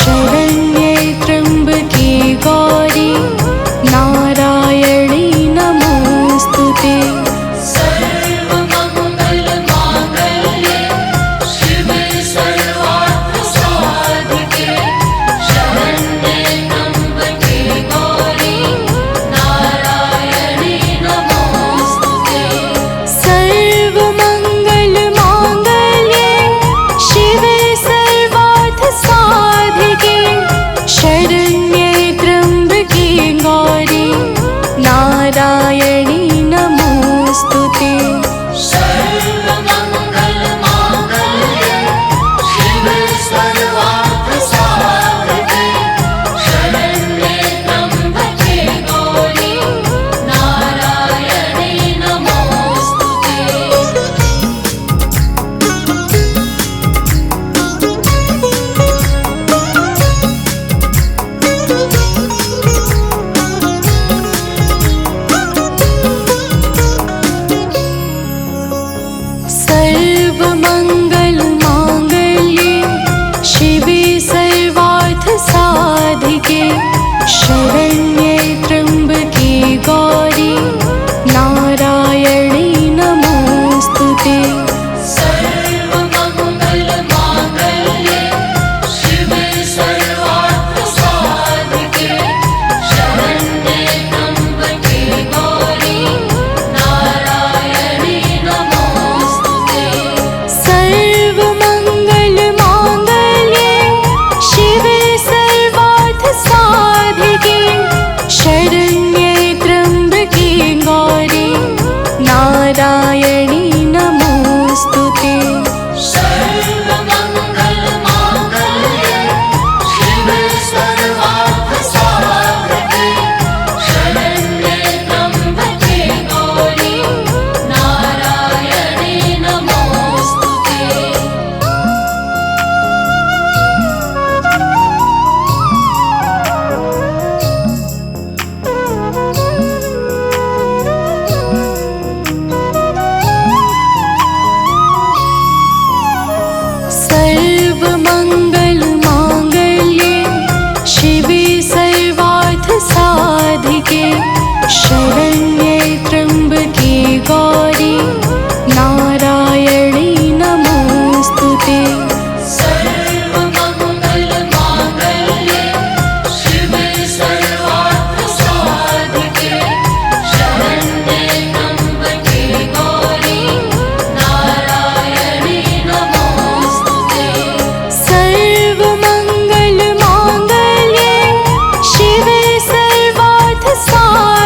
शरण्ये त्र्यम्बके गौरी नारायणी नमोस्तुते। सर्वमङ्गलमाङ्गल्ये शिवे सर्वार्थसाधिके शरण्ये त्र्यम्बके गौरी नारायणी नमोस्तुते। सर्वमङ्गलमाङ्गल्ये शिवे सर्वार्थसाधिके शरण्ये त्र्यम्बके गौरी नारायणी नमोस्तुते। सर्वमङ्गलमाङ्गल्ये शिवे सर्वार्थसाधिके शरण्ये त्र्यम्बके गौरी नारायणी नमोस्तुते। सर्वमङ्गलमाङ्गल्ये शिवे सर्वार्थसाधिके शरण्ये त्र्यम्बके गौरी नारायणी नमोस्तुते। सर्वमङ्गलमाङ्गल्ये शिवे सर्वार्थसाधिके शरण्ये त्र्यम्बके गौरी नारायणी नमोस्तुते। सर्वमङ्गलमाङ्गल्ये शिवे सर्वार्थसाधिके शरण्ये त्र्यम्बके गौरी नारायणी नमोस्तुते। सर्वमङ्गलमाङ्गल्ये शिवे सर्वार्थसाधिके शरण्ये त्र्यम्बके गौरी नारायणी नमोस्तुते। सर्वमङ्गलमाङ्गल्ये शिवे सर्वार्थसाधिके शरण्ये त्र्यम्बके गौरी नारायणी नमोस्तुते। सर्वमङ्गलमाङ्गल्ये शिवे सर्वार्थसाधिके शरण्ये त्र्यम्बके गौरी नारायणी नमोस्तुते। सर्वमङ्गलमाङ्गल्ये शिवे सर्वार्थसाधिके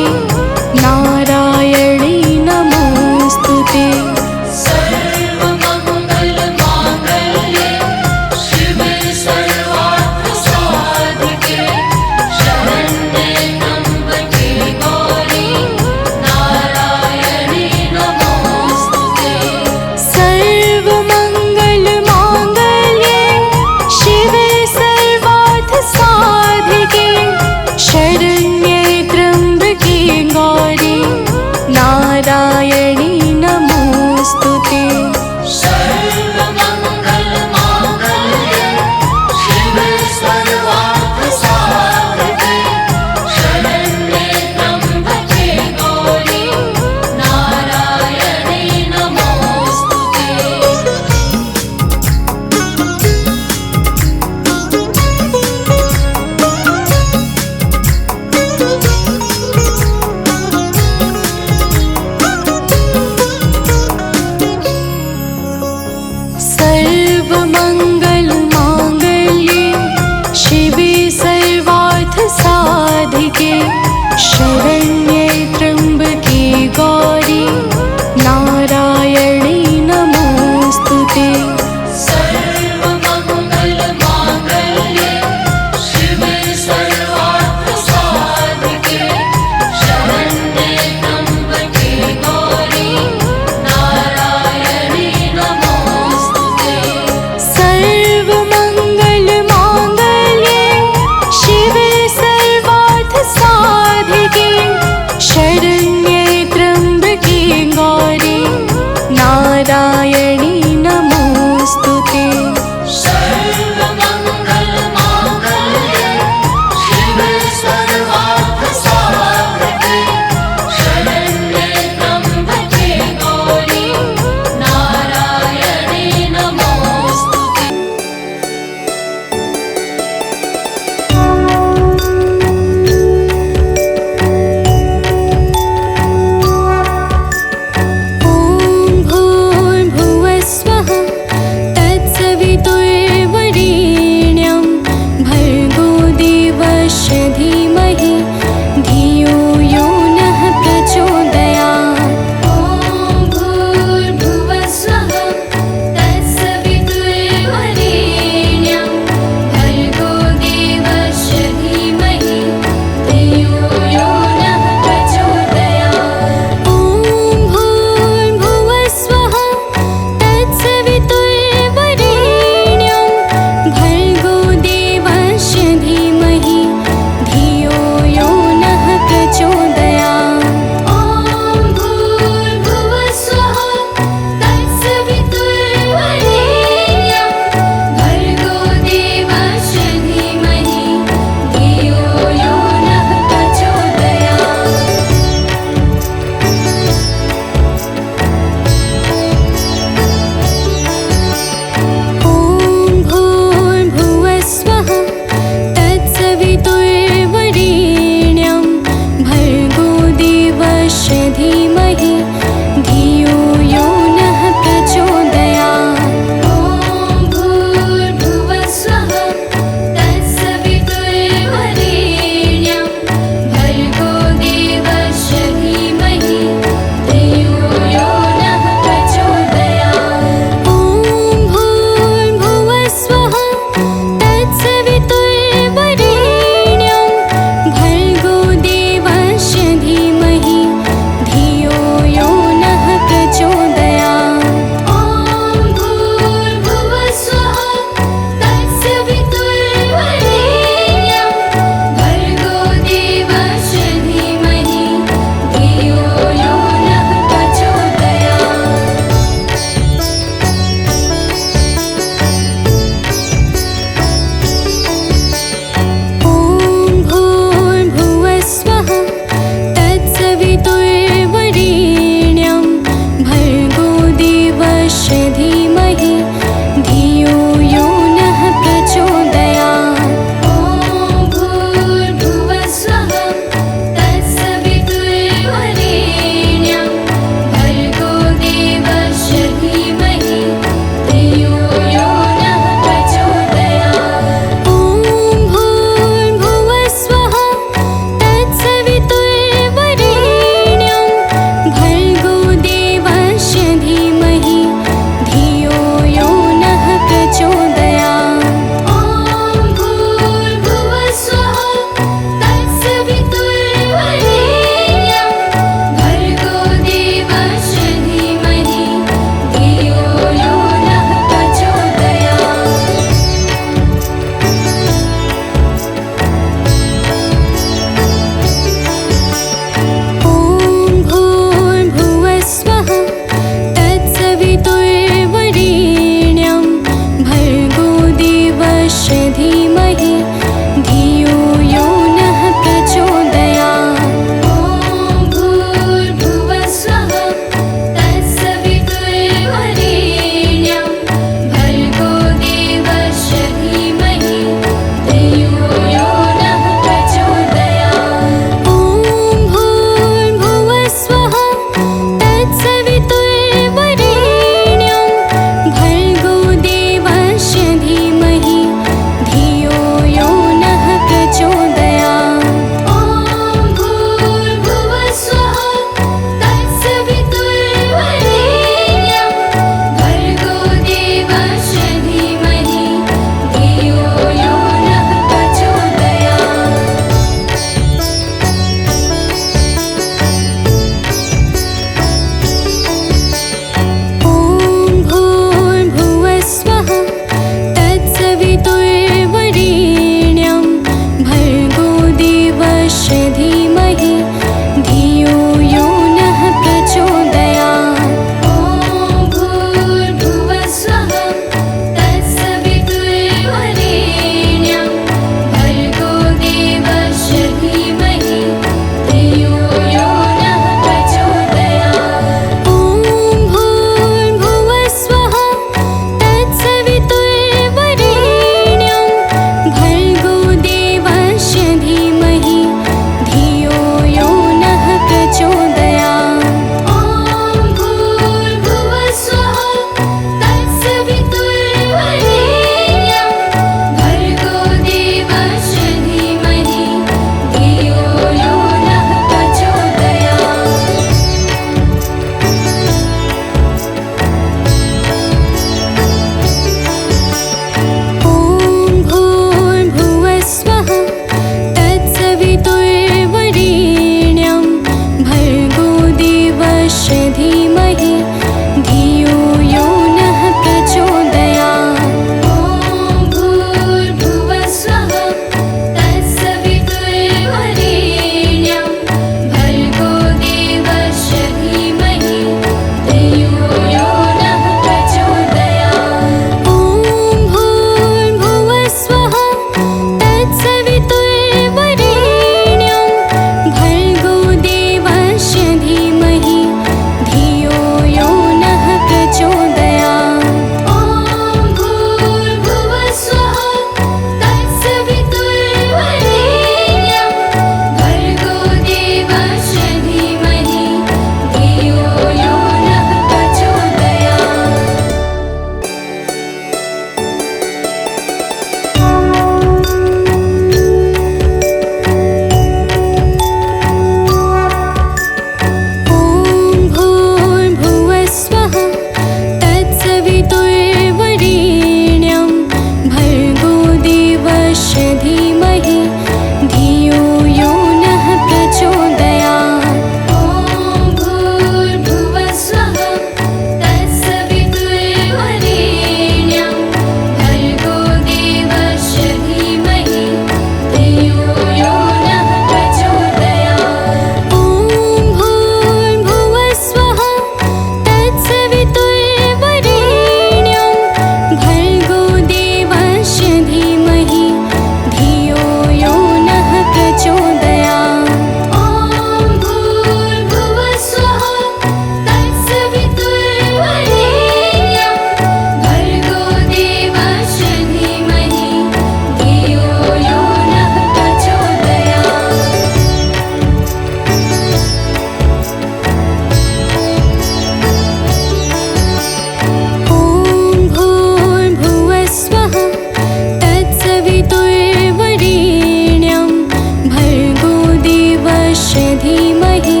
देवस्य धीमहि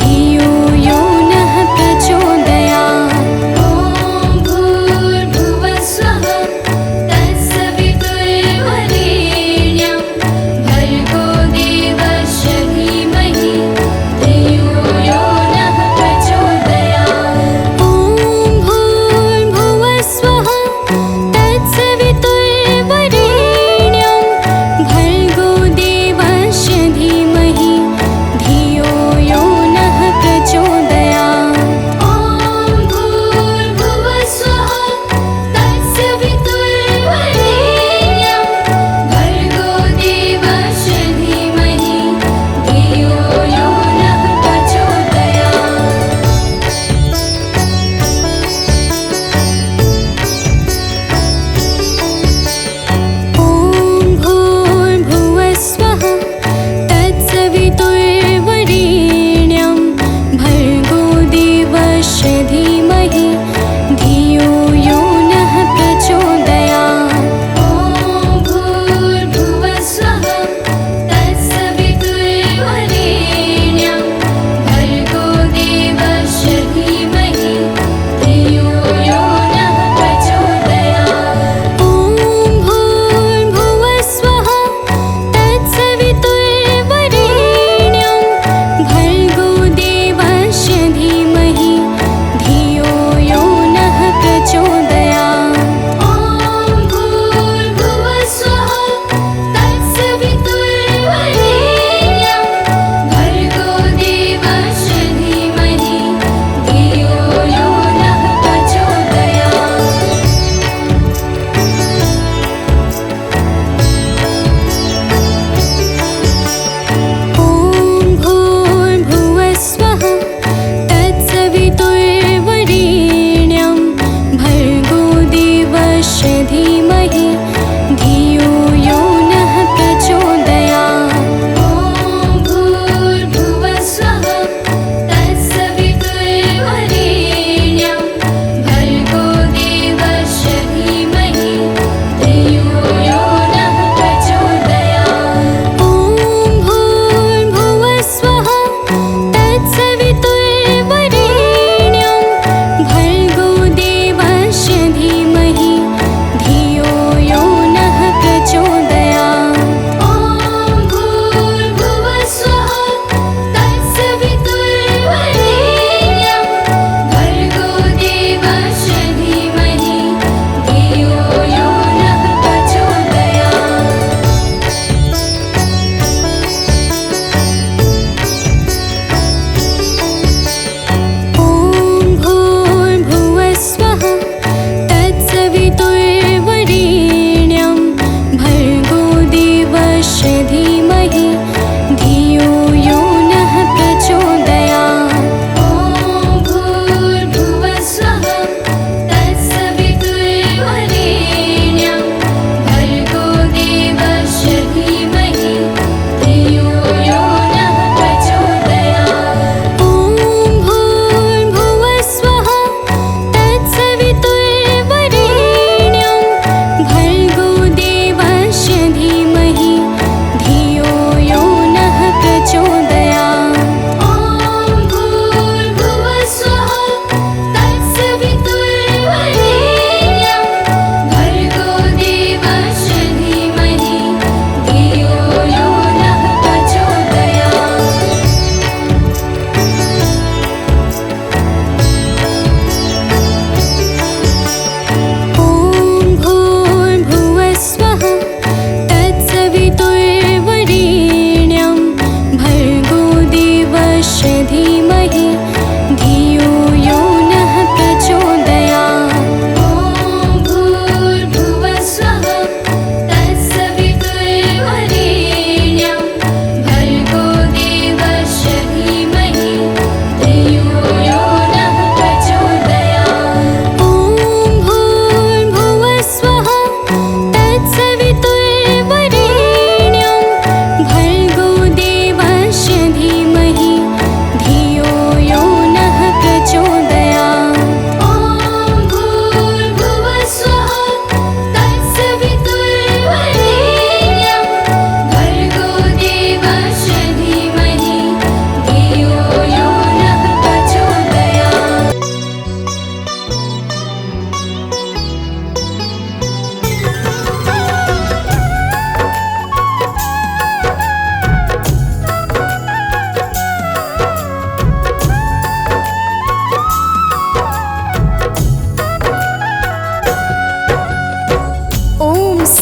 धियो यो नः प्रचोदयात्। ॐ भूर्भुवः स्वः तत्सवितुर्वरेण्यं भर्गो देवस्य धीमहि धियो यो नः प्रचोदयात्। ॐ भूर्भुवः स्वः तत्सवितुर्वरेण्यं भर्गो देवस्य धीमहि धियो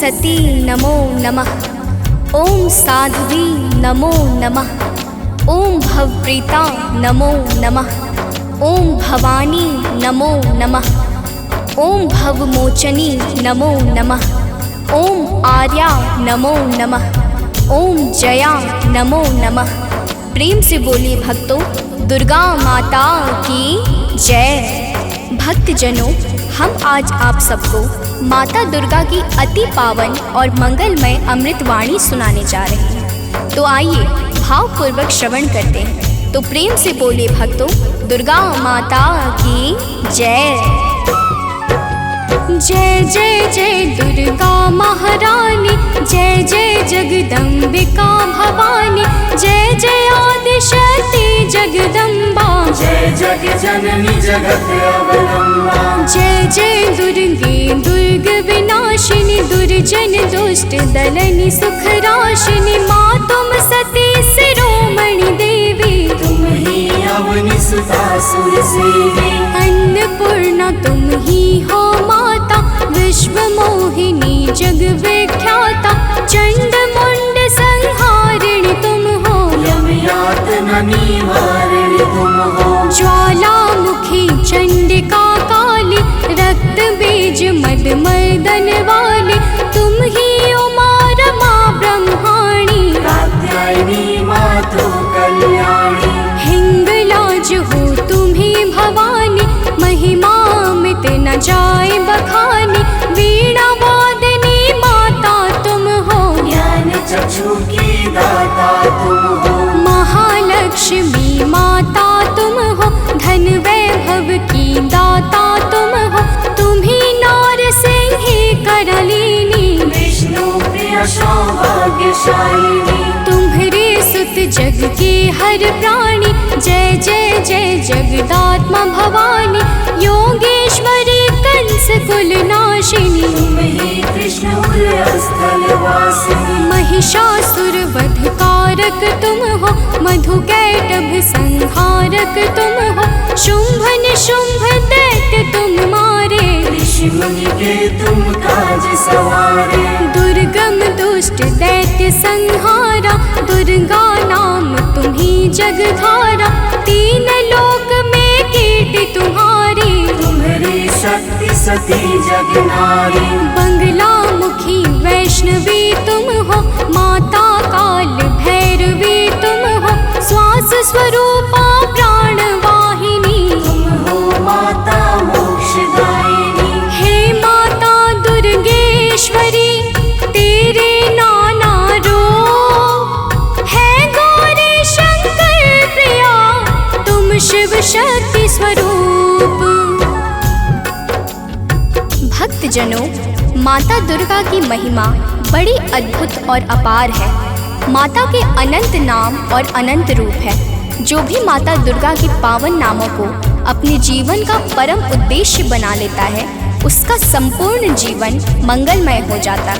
सती नमो नमः। ओम साध्वी नमो नमः। ओम भवप्रीता नमो नमः। ओम भवानी नमो नमः। ओम भवमोचनी नमो नमः। ओम आर्या नमो नमः। ओम जया नमो नमः। प्रेम से बोलिए भक्तों, दुर्गा माता की जय। भक्तजनों, हम आज आप सबको माता दुर्गा की अति पावन और मंगलमय अमृतवाणी सुनाने जा रहे हैं। तो आइए भावपूर्वक श्रवण करते हैं। तो प्रेम से बोलिए भक्तों, दुर्गा माता की जय। जय जय जय दुर्गा महारानी, जय जय जगदम्बिका भवानी, जय जय आदिशक्ति जगदम्बा, जय जग जननी जगत अवलंबा। जय जय दुर्गे दुर्ग विनाशिनी, दुर्जन दुष्ट दलनी सुख राशिनी, माँ तुम सती शिरोमणि देवी, तुम ही अवनि सुता सुर सेवी। अन्नपूर्णा तुम ही हो माता, विश्व मोहिनी जग विख्याता, चंड मुंड संहारिणी तुम हो, यम यातना निवारिणी तुम हो। ज्वालामुखी चंडिका काली, रक्त बीज मद मर्दन वाली, तुम ही उमा रमा ब्रह्माणी, कात्यायनी मातु कल्याणी। हिंगलाज हो तुम्ही भवानी, महिमा मिट न जाए बखानी, वीणा वादनी माता तुम हो, ज्ञान चक्षु की दाता तुम हो। महालक्ष्मी माता तुम हो, धन वैभव की दाता तुम हो, तुम्ही नार सिंही करलिनी, विष्णु प्रिय सौभाग्यशालिनी। तुम्हारे सुत जग के हर प्राणी, जय जय जय जगदात्मा भवानी, योगेश्वरी कंस कुल नाशिनी, तुम ही कृष्ण स्थल वासिनी। महिषासुर वध कारक तुम हो, मधु कैटभ संहारक तुम हो, शुंभ निशुंभ दैत्य तुम मारे, ऋषि मुनि के तुम काज सवारे। दुर्गम दुष्ट दैत्य संहारा, दुर्गा नाम तुम्ही जगधारा, तीन लोक में कीर्ति तुम्हारी, तुम्हारी शक्ति सती जग नारी। बंगला मुखी वैष्णवी तुम हो, माता काल भैरवी तुम हो, श्वास स्वरूपा प्राण वाहिनी, तुम हो माता मोक्षदायिनी। हे माता दुर्गेश्वरी, तेरे नाना रूप है गौरी शंकर प्रिया, तुम शिव शक्ति स्वरूप। भक्तजनों, माता दुर्गा की महिमा बड़ी अद्भुत और अपार है। माता के अनंत नाम और अनंत रूप है। जो भी माता दुर्गा के पावन नामों को अपने जीवन का परम उद्देश्य बना लेता है, उसका संपूर्ण जीवन मंगलमय हो जाता।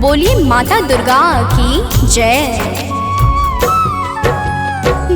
बोलिए माता दुर्गा की जय।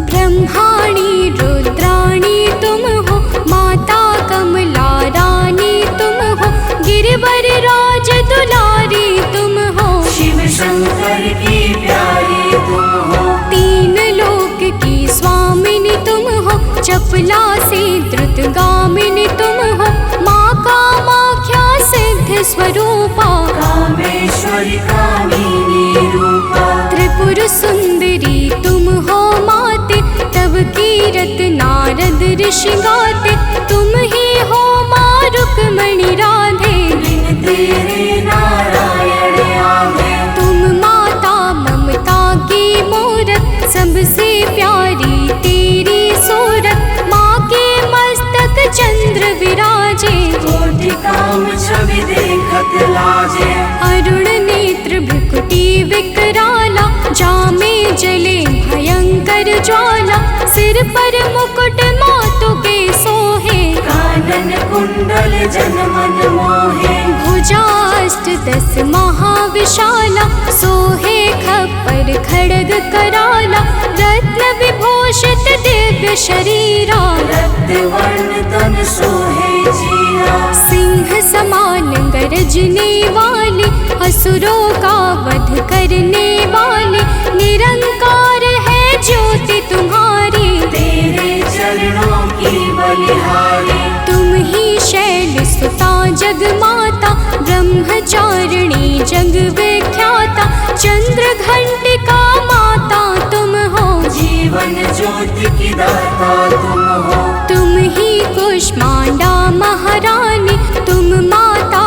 ब्रह्माणी रुद्राणी तुम हो, माता कमला रानी तुम हो, गिरिवर राज दुलारी तुम हो, शिव शंकर की प्यारी तुम हो। तीन लोक की स्वामिनी तुम हो, चपला से द्रुतगामिनी तुम हो, माँ कामाख्या सिद्ध स्वरूपा, कामेश्वरी कामिनी रूपा। त्रिपुर सुंदरी तुम हो माते, तब कीरत नारद ऋषि गाते, तुम ही हो माँ रुक्मणी राधे, बिन तेरे नारायण आवे। तुम माता ममता की मूरत, सबसे प्यारी तेरी सूरत, माँ के मस्तक चंद्र विराजे, कोटि काम छवि देखत लाजे। अरुण नेत्र भ्रुकुटी विकराला, जामे जले भयंकर ज्वाला, सिर पर मुकुट मातु के सोहे, कानन कुंडल जन मन मोहे। भुजाष्ट दस महाविशाला, सोहे खप्पर खड्ग कराला, रत्न विभूषण भूषित दिव्य शरीरा, रक्त वर्ण तन सोहे जीरा। सिंह समान गरजने वाले, असुरों का वध करने वाले, निरंकार है ज्योति तुम्हारी। तेरे चरणों की बलिहारी, तुम ही शैल सुता जग माता, ब्रह्मचारिणी जग विख्याता, चंद्र घंटिका माता तुम हो। जीवन ज्योति की दाता तुम हो। तुम ही कुष्मांडा महारानी, तुम माता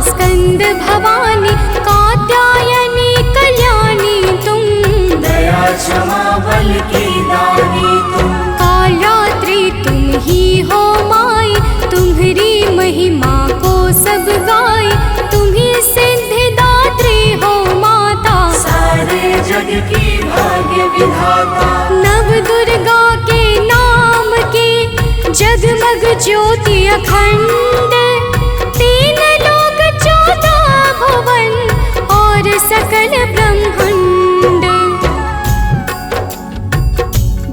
स्कंद भवानी, कात्यायनी कल्याणी तुम। दया क्षमा बल की दानी तुम। कालरात्रि तुम ही हो माई, तुम्हारी महिमा को सब गाए, तुम ही सिद्धिदात्री हो माता। सारे जग की भाग्य विधाता, नव दुर्गा के नाम की जगमग ज्योति अखंड, तीन लोक 14 भुवन और सकल ब्रह्मांड।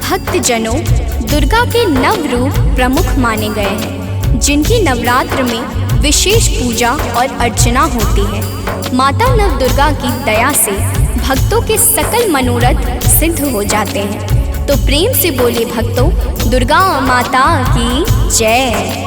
भक्तजनों, दुर्गा के नव रूप प्रमुख माने गए हैं, जिनकी नवरात्र में विशेष पूजा और अर्चना होती है। माता नव दुर्गा की दया से भक्तों के सकल मनोरथ सिद्ध हो जाते हैं। तो प्रेम से बोले भक्तों, दुर्गा माता की जय।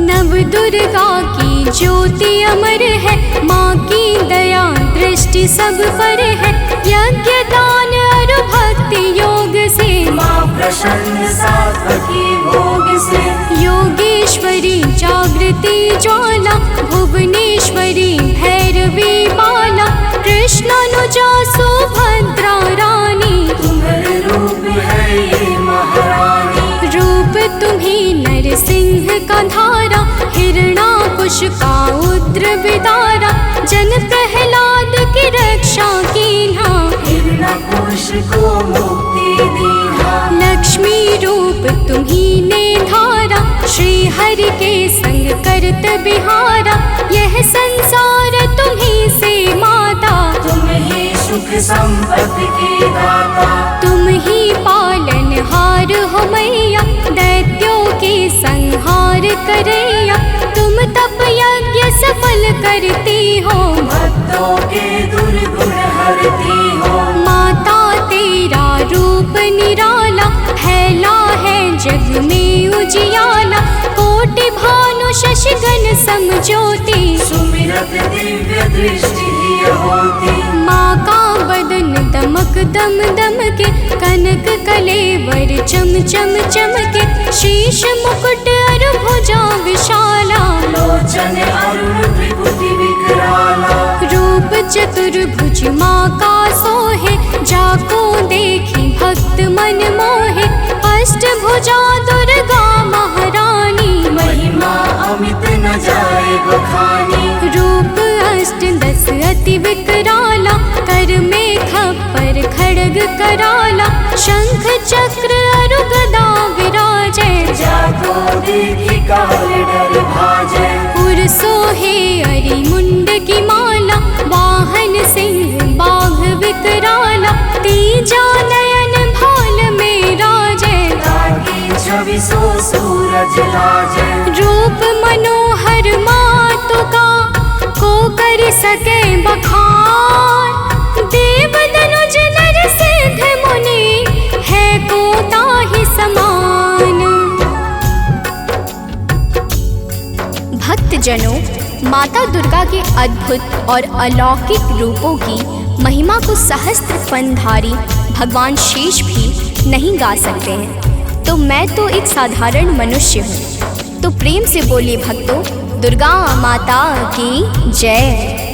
नव दुर्गा की ज्योति अमर है, माँ की दया दृष्टि सब पर है। यज्ञ दान और भक्ति योग से, माँ प्रसन्न सात्वकी भोग से। योगेश्वरी जागृति ज्वाला, भुवनेश्वरी भैरवी माला, कृष्णानुजा सुभद्रा रानी। तुम्हारे रूप है ये महारानी, रूप तुम्ही नरसिंह का धारा, हिरणाकुश का उद्र विदारा, जन प्रहलाद की रक्षा कीन्हा। हिरण्यकुश को मुक्ति दीना। लक्ष्मी रूप तुम्ही ने धारा, श्री हरि के संग करत बिहारा, यह संसार तुम्ही से माता। तुम ही सुख संपत्ति की दाता, तुम ही पालनहार हो मैया, दैत्यों के संहार करैया, तुम तप यज्ञ सफल करती हो। भक्तों के दुर्गुण हरती हो। माता तेरा रूप निराला, फैला है जग में उजियाला, कोटि भानु शशिगण समज्योति। सुमिरत दिव्य दृष्टि ही होती, माँ का बदन दमक दम दम के, कनक कलेवर चम चम चमके, शीश मुकुट और भुजा विशाला, लोचन अरुण त्रिपुटी विकराला। रूप चतुर्भुज माँ का सोहे, जाको देखी भक्त मन मोहे, अष्टभुजा दुर्गा महारानी। महिमा अमित न जाए बखानी, रूप अष्ट दस अति विकराला, कर में खप्पर खड्ग कराला, शंख चक्र और गदा विराजे। जाको देखी काल डर भाजे, उर सोहे अरि मुंड की माला, वाहन सिंह बाघ विकराला, तीजा नयन भाल में राजे। ताकि 24 सूरज लाजे, रूप मनोहर मातु का, को कर सके बखान, देव दनुज नर सिद्ध मुनि, है को ताहि समान। भक्तजनों, माता दुर्गा के अद्भुत और अलौकिक रूपों की महिमा को सहस्त्र फनधारी भगवान शेष भी नहीं गा सकते हैं। तो मैं तो एक साधारण मनुष्य हूँ। तो प्रेम से बोलिए भक्तों, दुर्गा माता की जय।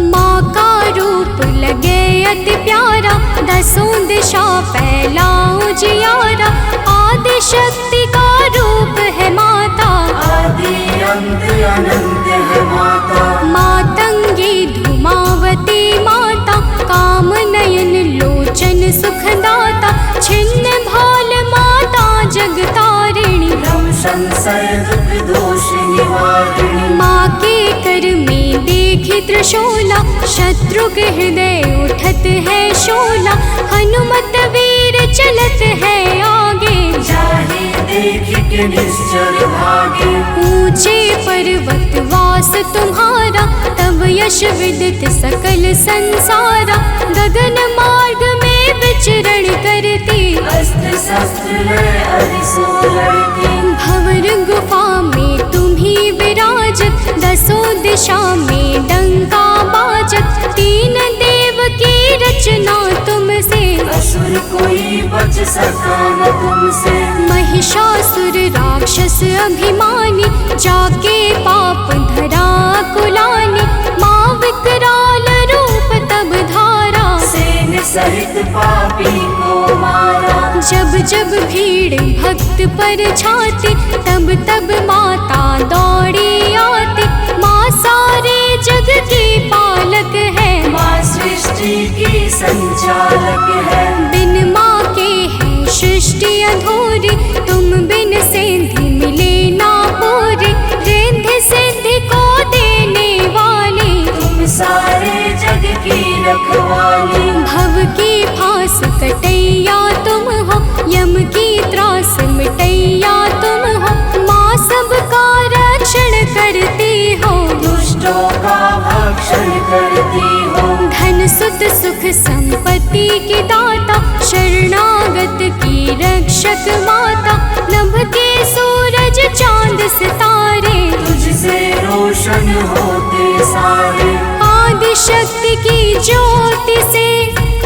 माँ का रूप लगे अति प्यारा, दसों दिशा फैला उजियारा, आदि शक्ति का रूप है माता। आदि अंत अनंत है माता, मातंगी धूमावती माता, काम नयन लोचन सुखदाता, छिन्न भाल माता जगतारिणी। भ्रम संशय दुख दोष निवारिणी, माँ के कर में देखी त्रिशूला, शत्रु के हृदय उठत है शोला, हनुमत वीर चलत है आगे। जाहि देख के निश्चर भागे, ऊंचे पर्वत वास तुम्हारा, तब यश विदित सकल संसारा। गगन मार्ग में विचरण करती, अस्त्र शस्त्र लय अरिसो लड़ती। भंवर गुफा में तुम्ही विराजत, दसों दिशा में डंका बाजत। तीन देव की रचना तुमसे, असुर कोई बच सका न तुमसे। महिषासुर राक्षस अभिमानी, जाके पाप धरा कुलानी। माँ विकराल रूप तब धारा, सेन सहित पापी को मारा। जब जब भीड़ भक्त पर छाती, तब तब माता दौड़ी आती। माँ सारे जग की पालक है, माँ सृष्टि की संचालक है। बिन माँ के है सृष्टि अधूरी, तुम बिन सिद्धि मिले ना पूरी। रिद्धि सिद्धि को देने वाली, तुम सारे जग की रखवाली। भव की फांस कटैया तुम हो, यम की त्रास मिटैया तुम हो। माँ सबका रक्षण करती हो, दुष्टों का भक्षण करती हो। धन सुत सुख संपत्ति की दाता, शरणागत की रक्षक माता। नभ के सूरज चांद सितारे, तुझसे रोशन होते सारे। आदि शक्ति की ज्योति से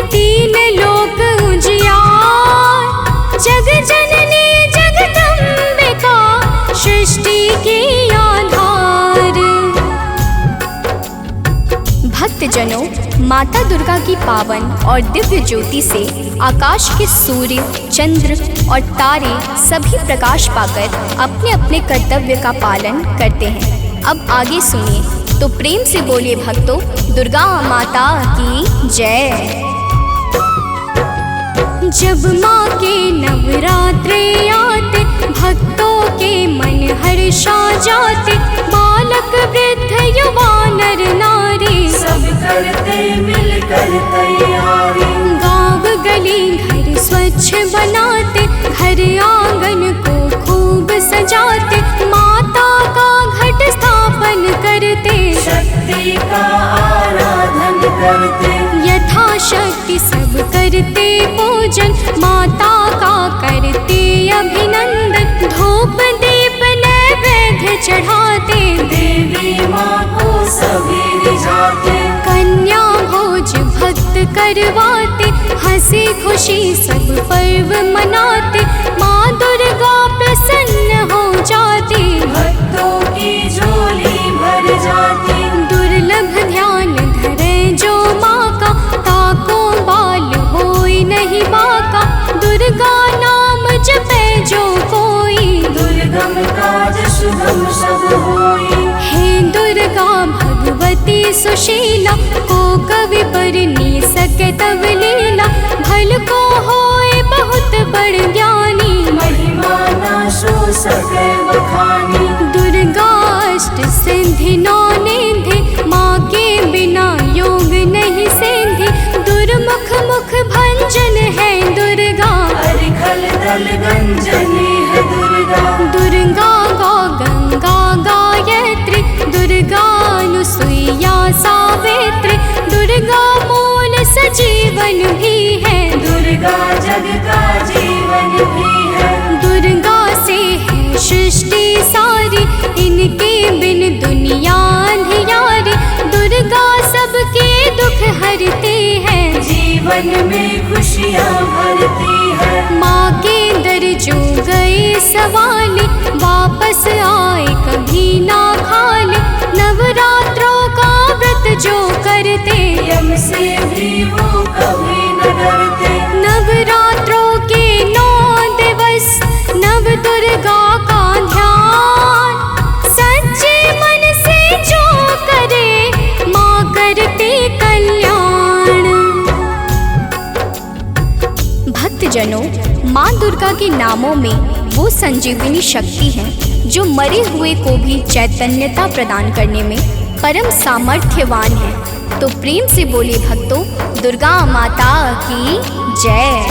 तीन लोक उजियार। जग जननी जगदम्बिका, सृष्टि की आधार। भक्तजनों, माता दुर्गा की पावन और दिव्य ज्योति से आकाश के सूर्य, चंद्र और तारे सभी प्रकाश पाकर अपने अपने कर्तव्य का पालन करते हैं। अब आगे सुनिए, तो प्रेम से बोलिए भक्तों, दुर्गा माता की जय। जब माँ के नवरात्रे आते, भक्तों के मन हर्षा जाते। बालक वृद्ध युवा नर नारी, सब करते मिलकर तैयारी। गाँव गली घर स्वच्छ बनाते, घर आंगन को खूब सजाते। माता का घट स्थापन करते, शक्ति का आराधन करते। यथाशक्ति सब करते पूजन, माता का करते अभिनंदन। धूप दीप नैवेद्य चढ़ाते, देवी माँ को सभी रिझाते। कन्या भोज भक्त करवाते, हंसी खुशी सब पर्व मनाते। माँ दुर्गा प्रसन्न हो जाती, भक्तों की झोली भर जाती। दुर्लभ ध्यान धरे जो माँ का, ताको बाल होई नहीं बाका। दुर्गा नाम जपे जो कोई, दुर्गम काज शुभम सब होई। हे दुर्गा भगवती सुशीला, को कवि बरनी सके तब लीला। भल को होए बहुत बड़ ज्ञानी, महिमा न सो सके बखानी। दुर्गा अष्ट सिद्धि नौ निधि, माँ के बिना योग नहीं सिद्धि। दुर्मुख मुख भंजन है दुर्गा, अरिखल दल गंजनी है दुर्गा। दुर्गा गौ गंगा गायत्री, दुर्गा अनुसुईया सावित्री। दुर्गा मूल सजीवन भी है, दुर्गा जग का जीवन भी है। दुर्गा से है सृष्टि सारी, इनके बिन दुनिया अंधियारी। दुर्गा सबके दुख हरती है, जीवन में खुशियाँ भरती है। माँ के दर जो गए सवाली, वापस आए कभी ना खाली। नवरात्रों का व्रत जो करते, यम से भी वो कभी न डरते। नवरात्रों के 9 दिवस, नव दुर्गा का ध्यान। सच्चे मन से जो करे, माँ करते कल्याण। भक्तजनों, माँ दुर्गा के नामों में वो संजीवनी शक्ति है, जो मरे हुए को भी चैतन्यता प्रदान करने में परम सामर्थ्यवान है। तो प्रेम से बोले भक्तों दुर्गा माता की जय।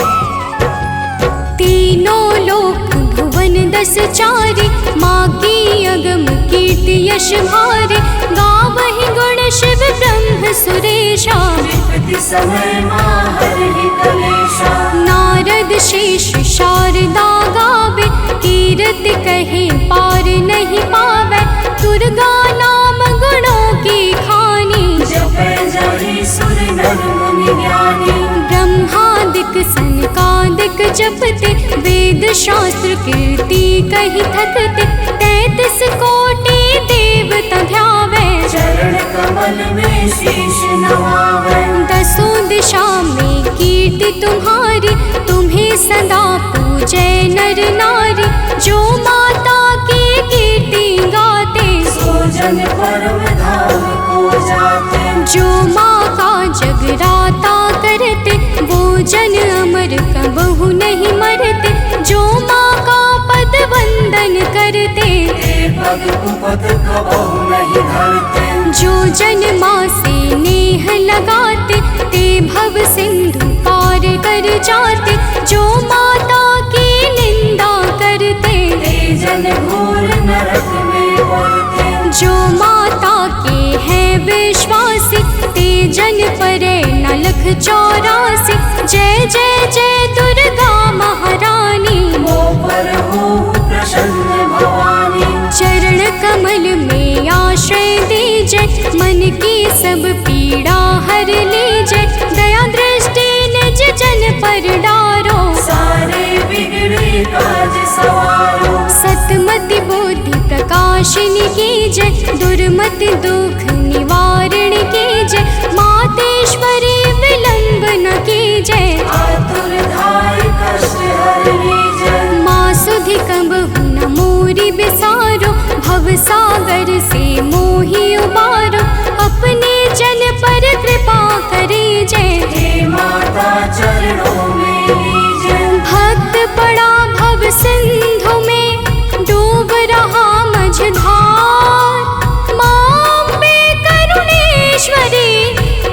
तीनों लोक भुवन दस चारे, माँ की अगम कीर्ति यश भारे। गावहि गुण शिव ब्रह्म सुरेशा, विपत्ति समय माँ हरहि कलेशा। नारद शेष शारदा गावे, कीर्ति कहे पार नहीं पावे। दुर्गा नाम गुणों की खानी, जपै जाहि सुर नर मुनि ज्ञानी। ब्रह्मादिक सनकादिक जपते, वेद शास्त्र कीर्ति कही थकते। 33 कोटि देवता ध्यावे, चरण कमल में शीश नवावे। दसों दिशा में कीर्ति तुम्हारी, तुम्हें सदा पूजे नर नारी। जो माता की कीर्ति गाते, सो जन परम धाम को जाते। जो माँ का जगराता करते, वो जन अमर कबहु नहीं मरते। जो माँ का पद वंदन करते, ते पग कुपथ कबहु नहीं धरते। जो जन माँ से नेह लगाते, ते भव सिंधु पार कर जाते। जो माता की निंदा करते, ते जन घोर नरक में पड़ते। जो माता के हैं विश्वासी, ते जन परे न लख 84। जय जय जय दुर्गा महारानी, मो पर हो प्रसन्न भवानी। चरण कमल में आश्रय दीजे, मन की सब पीड़ा हर लीजे। दया दृष्टि निज जन पर डारो, सारे बिगड़े काज सवारो। सतमति बुद्धि प्रकाशिनी की जय, दुर्मति दुख निवारण की जय। मातेश्वरी विलंब न की जय, आतुर धाय कष्ट हरनी जय। माँ सुधि कबहु न मोरी बिसारो, भव सागर से मोहि उबारो। अपने जन पर कृपा करी जय, हे माता चरणों में लीजय। भक्त पड़ा भव सिंधु में, डूब रहा मझधार। माँ अम्बे करुणेश्वरी,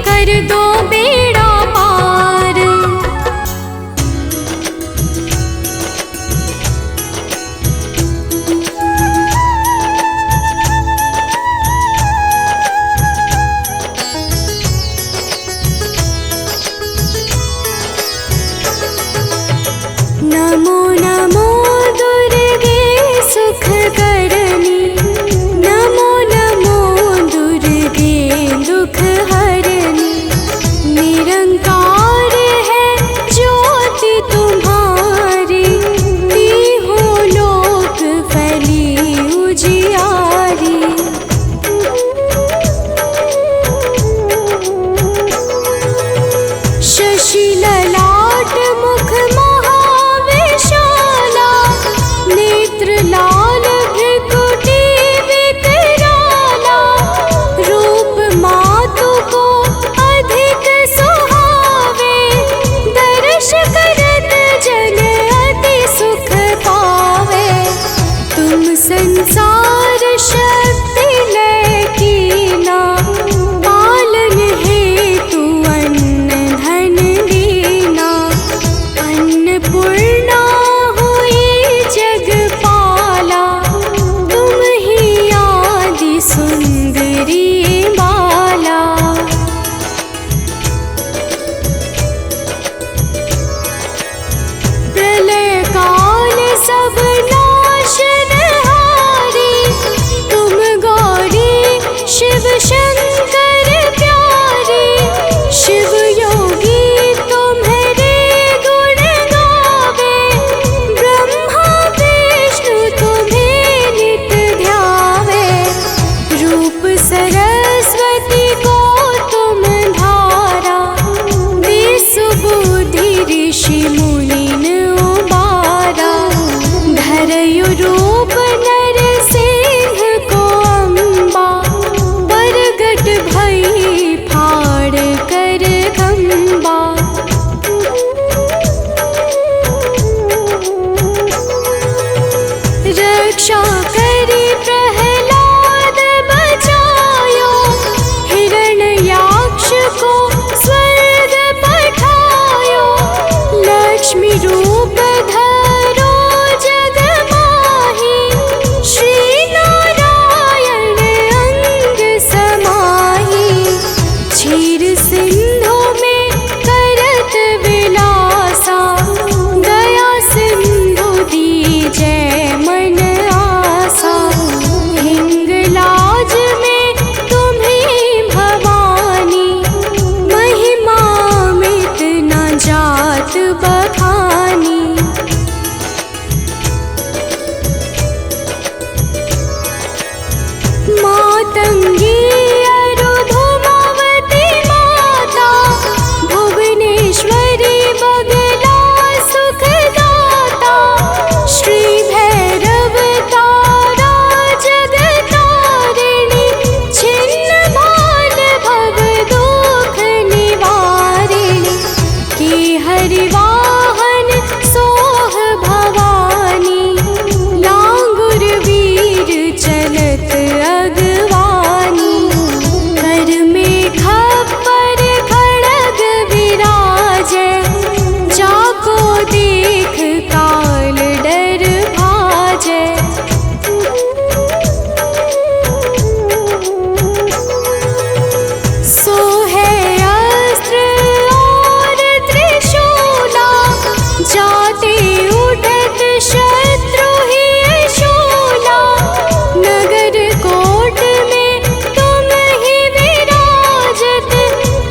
कर दो बेड़ा पार। नमो नमो दुर्गे सुख करनी, नमो नमो दुर्गे दुख हरनी। निरंकार है ज्योति तुम्हारी, तीहों लोक फैली उजियारी। शशि ललाट मुख महाविशाला, नेत्र लाल भृकुटी विकराला। रूप मातु को अधिक सुहावे, दर्श करत जन अति सुख पावे। तुम संसार शक्ति लय कीना, पालन हेतु अन्न धन दीना। अन्नपूर्णा हुई जगपाला, तुम ही आदि सुंदरी बाला। प्रलय काल सब नाशनहारी, तुम गौरी शिव शंकर प्यारी। शिव योगी तुम्हारे गुण गावे, ब्रह्मा विष्णु तुम्हें नित ध्यावे। रूप सरस्वती को तुम धारा, विसुबुद्धि ऋषि मुनिन उबारा। धरयु रूप नर सिंह को अम्बा, प्रगट भई फाड़ कर खम्बा। रक्षा करी प्रहलाद बचायो, हिरण्याक्ष परिवाहन सोह भवानी, लांगुर वीर चलत अगवानी। कर में खप्पर खड़ग विराजै, जाको देख काल डर भाजै। सोहे अस्त्र और त्रिशूला, जाते उठत शत्रु ही शूला। नगर कोट में तुम ही विराजत,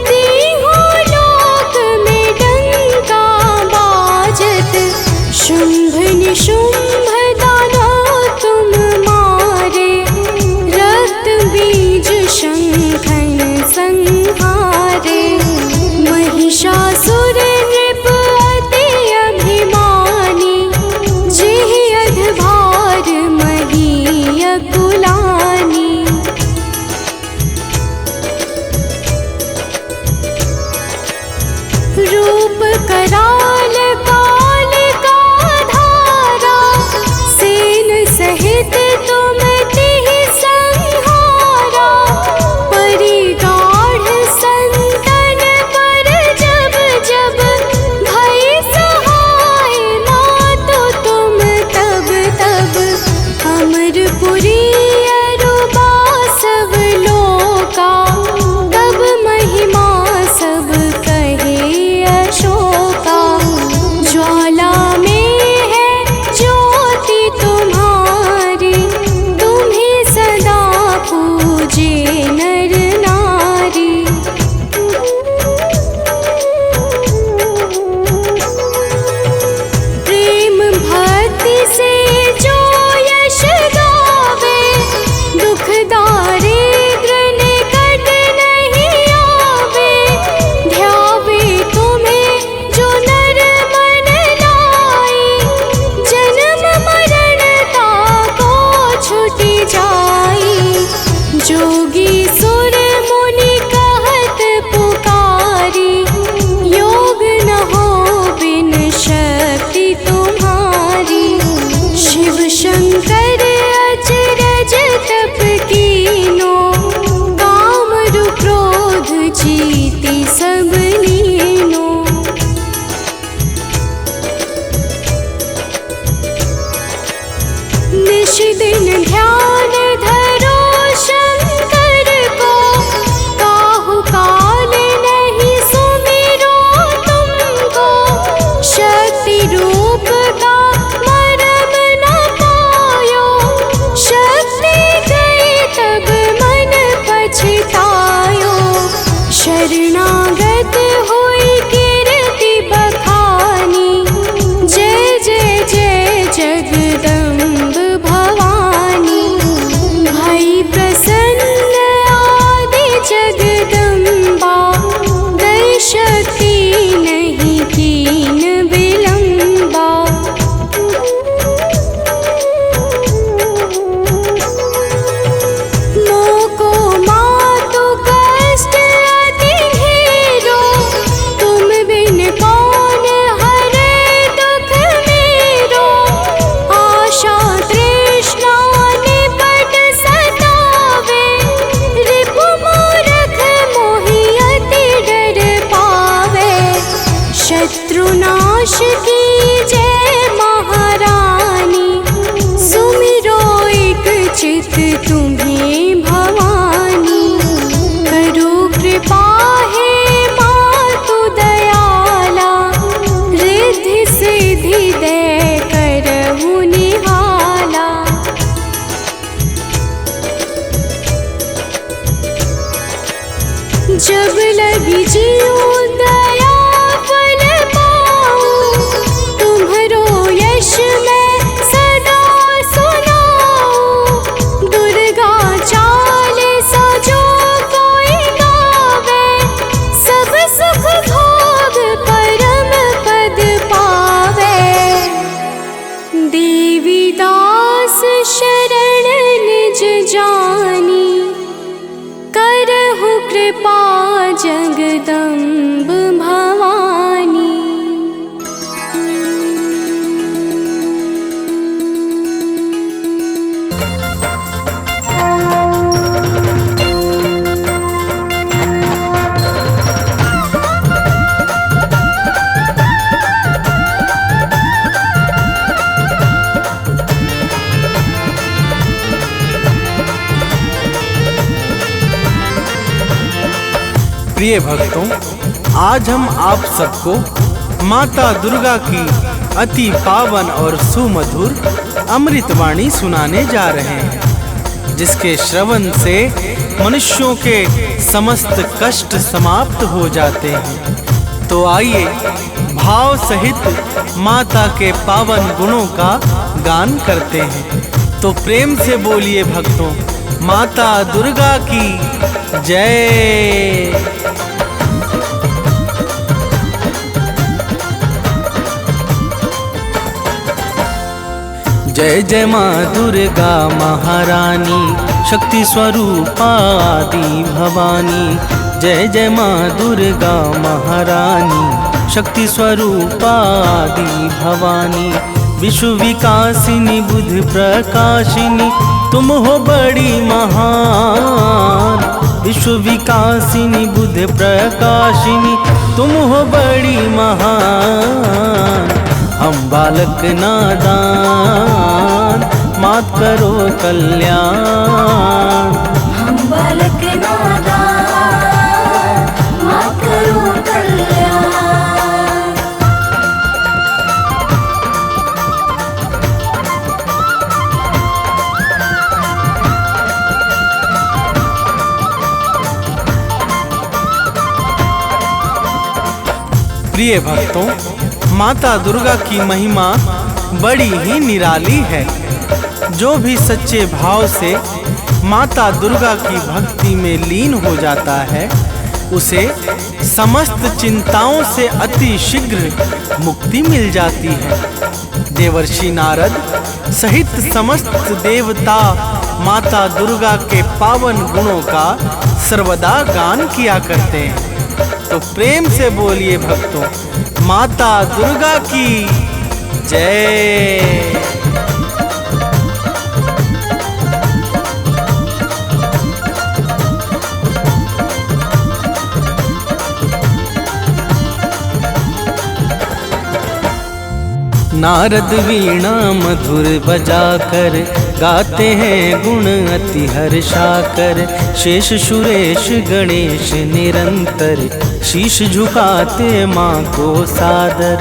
तीहों लोक में डंका बाजत। शुंभ निशुंभ दानव तुम मारे, रक्त बीज शंखन संहारे। महिषासुर नृप अति अभिमानी, जेहि अधभार मही अकुलानी। रूप कराल काल का धारा, सेन सहित तुम तिहि संहारा। परिगाढ़ संतन पर जब जब, भय सहाय मातु तुम तब तब। अमरपुरी अरुबा सब लोका, तब महिमा सब कहे अशोका। ज्वाला में है ज्योति तुम्हारी, तुम्हें सदा पूजे नर नारी। प्रेम भक्ति से जो यश गावे, दुख दारिद्र निकट नहीं आवे। ध्यावे तुम्हें जो नर मन लाई, जन्म मरण ताको छुटि जाई। जोगी सुर मुनि कहत पुकारी, योग न हो बिन शक्ति तुम्हारी। शिव शंकर अचरज तप कीनो, कामरु क्रोध जीति सब लीनो। निश दिन ध्यान धरो शंकर को, काहु काल नहीं सुमिरो तुमको। शक्ति रूप का मरम न पायो, शक्ति गई तब मन पछतायो। शरणागत हुई कीर्ति बखानी, जय जय जय जगदम्ब भवानी। भई प्रसन्न आदि जगदम्बा, दई शक्ति नहीं कीन विलंबा। मोको मातु कष्ट अति घेरो, तुम बिन कौन हरे दुख मेरो। आशा तृष्णा निपट सतावे, रिपु मूरख मोहि अति डर पावे। शत्रुनाश की जय महारानी, सुमिरो एक चित तुम्हें भवानी। करो कृपा हे मातु दयाला, रिद्धि सिद्धि दे करहु निहाला। जब लगी जीव दया फल पाऊं, तुम्हरो यश मैं सदा सुनाऊं। दुर्गा प्रिय भक्तों, आज हम आप सबको माता दुर्गा की अति पावन और सुमधुर अमृतवाणी सुनाने जा रहे हैं, जिसके श्रवण से मनुष्यों के समस्त कष्ट समाप्त हो जाते हैं। तो आइए भाव सहित माता के पावन गुणों का गान करते हैं। तो प्रेम से बोलिए भक्तों, माता दुर्गा की जय। जय जय माँ दुर्गा महारानी, शक्ति स्वरूपा आदि भवानी। जय जय माँ दुर्गा महारानी, शक्ति स्वरूपा आदि भवानी। विश्व विकासिनी बुद्ध प्रकाशिनी, तुम हो बड़ी महान। विश्व विकासिनी बुद्ध प्रकाशिनी, तुम हो बड़ी महान। हम बालक नादान, मात करो कल्याण। हम बालक नादान, मात करो कल्याण। प्रिय भक्तों, माता दुर्गा की महिमा बड़ी ही निराली है। जो भी सच्चे भाव से माता दुर्गा की भक्ति में लीन हो जाता है, उसे समस्त चिंताओं से अति शीघ्र मुक्ति मिल जाती है। देवर्षि नारद सहित समस्त देवता माता दुर्गा के पावन गुणों का सर्वदा गान किया करते हैं। तो प्रेम से बोलिए भक्तों, माता दुर्गा की जय। नारद वीणा मधुर बजाकर गाते हैं गुण अति हर्षाकर। शेष सुरेश गणेश निरंतर शीश झुकाते माँ को सादर।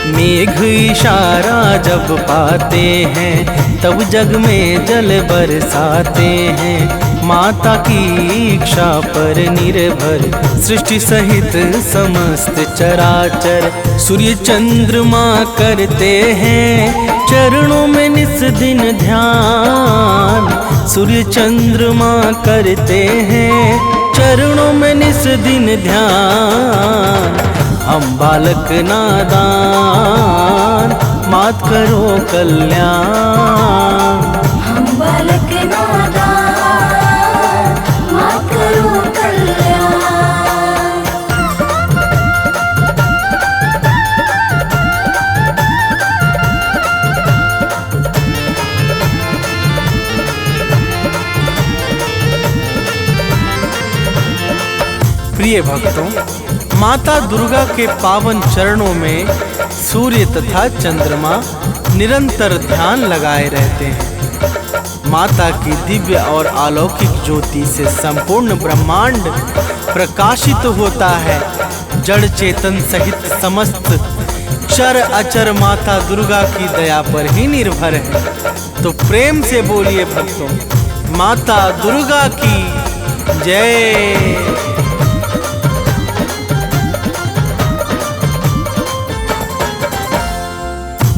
मेघ इशारा जब पाते हैं, तब जग में जल बरसाते हैं। माता की इच्छा पर निर्भर सृष्टि सहित समस्त चराचर। सूर्य चंद्रमा करते हैं चरणों में निस दिन ध्यान। सूर्य चंद्रमा करते हैं चरणों में निस दिन ध्यान। हम बालक नादान, मात करो कल्याण। हम बालक नादान, मात करो कल्याण। प्रिय भक्तों, माता दुर्गा के पावन चरणों में सूर्य तथा चंद्रमा निरंतर ध्यान लगाए रहते हैं। माता की दिव्य और अलौकिक ज्योति से संपूर्ण ब्रह्मांड प्रकाशित होता है। जड़ चेतन सहित समस्त चर अचर माता दुर्गा की दया पर ही निर्भर है। तो प्रेम से बोलिए भक्तों, माता दुर्गा की जय।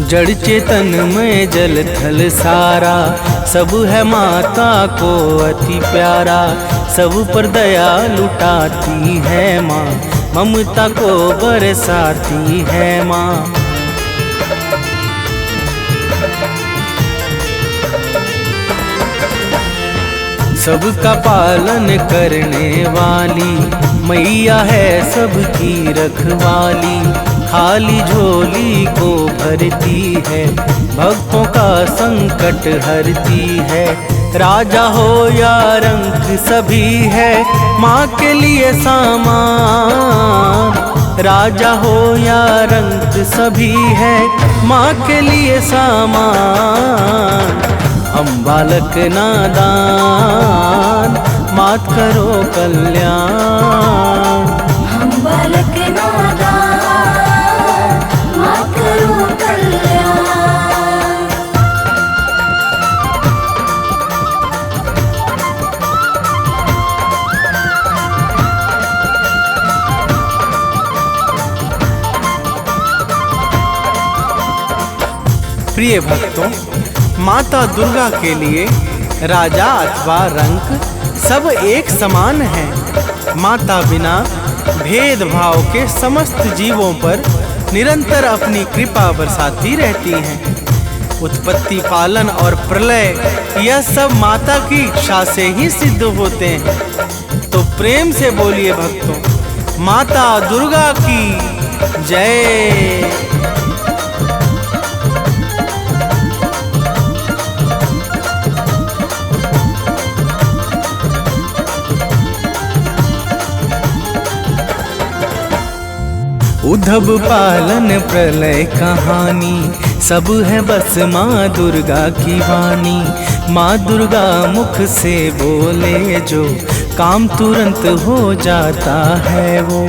जड़ चेतन में जल थल सारा, सब है माता को अति प्यारा। सब पर दया लुटाती है माँ, ममता को बरसाती है माँ। सबका पालन करने वाली मैया है सबकी रखवाली। खाली झोली को भरती है, भक्तों का संकट हरती है। राजा हो या रंक सभी है माँ के लिए सामान। राजा हो या रंक सभी है माँ के लिए सामान। हम बालक नादान, मात करो कल्याण। हम बालक नादान, मात करो कल्याण। प्रिय भक्तों, माता दुर्गा के लिए राजा अथवा रंक सब एक समान है। माता बिना भेदभाव के समस्त जीवों पर निरंतर अपनी कृपा बरसाती रहती हैं। उत्पत्ति, पालन और प्रलय यह सब माता की इच्छा से ही सिद्ध होते हैं। तो प्रेम से बोलिए भक्तों, माता दुर्गा की जय। उद्धव पालन प्रलय कहानी सब है बस माँ दुर्गा की वाणी। माँ दुर्गा मुख से बोले जो काम तुरंत हो जाता है वो।